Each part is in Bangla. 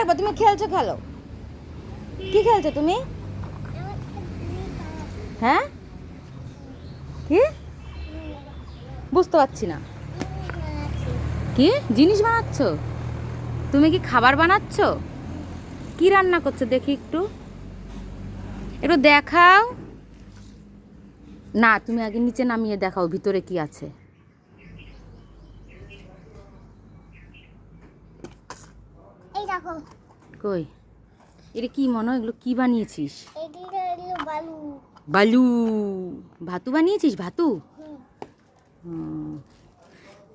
দেখবো? তুমি খেলছো, খেলো। কি খেলছো তুমি? হ্যাঁ, কি? বুঝতে পারছি না। কি জিনিস বানাচ্ছ? তুমি কি খাবার বানাচ্ছ? কি রান্না করছো দেখি, একটু একটু দেখাও না। তুমি আগে নিচে নামিয়ে দেখাও ভিতরে কি আছে। এই দেখো। কই? এটা কি মনে হয়? এগুলো কি বানিয়েছিস? এটা হলো বালু। বালু। ভাতু বানিয়েছিস? ভাতু? হুম।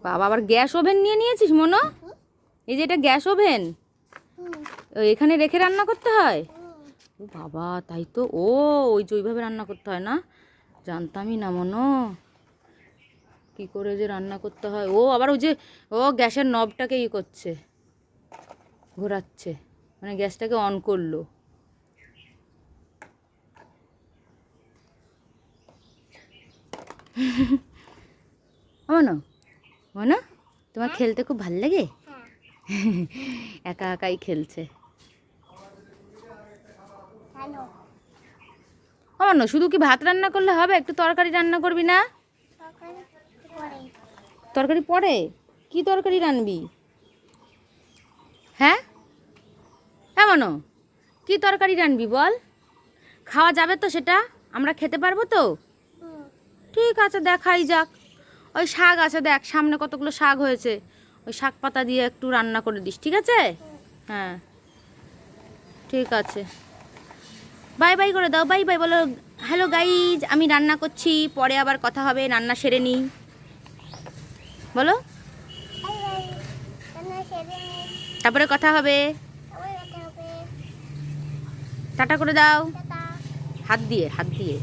বাবা, আবার গ্যাস ওভেন নিয়ে নিয়েছিস মনো? এই যে এটা গ্যাস ওভেন, এখানে রেখে রান্না করতে হয়? ও বাবা, তাই তো। ও, ওই যে ওইভাবে রান্না করতে হয় না? জানতামই না মনো। কি করে যে রান্না করতে হয়। ও আবার ওই যে, ও গ্যাসের নবটাকে ই করছে, ঘোরাচ্ছে, মানে গ্যাসটাকে অন করলো। মনো, মনো, তোমার খেলতে খুব ভাল লাগে? একা একাই খেলছে। আমার না, শুধু কি ভাত রান্না করলে হবে? একটু তরকারি রান্না করবি না? তরকারি পরে? কি তরকারি রানবি? হ্যাঁ, এমনও কি তরকারি রানবি বল? খাওয়া যাবে তো সেটা? আমরা খেতে পারবো তো? ঠিক আছে, দেখাই যাক। ওই শাক আছে, দেখ সামনে কতগুলো শাক হয়েছে, ওই শাক পাতা দিয়ে একটু রান্না করে দিস, ঠিক আছে? হ্যাঁ, ঠিক আছে। বাই বাই করে দাও, বাই বাই বলো। হ্যালো গাইজ, আমি রান্না করছি, পরে আবার কথা হবে, রান্না সেরে নিই। বলো, তারপরে কথা হবে। টাটা করে দাও, হাত দিয়ে, হাত দিয়ে।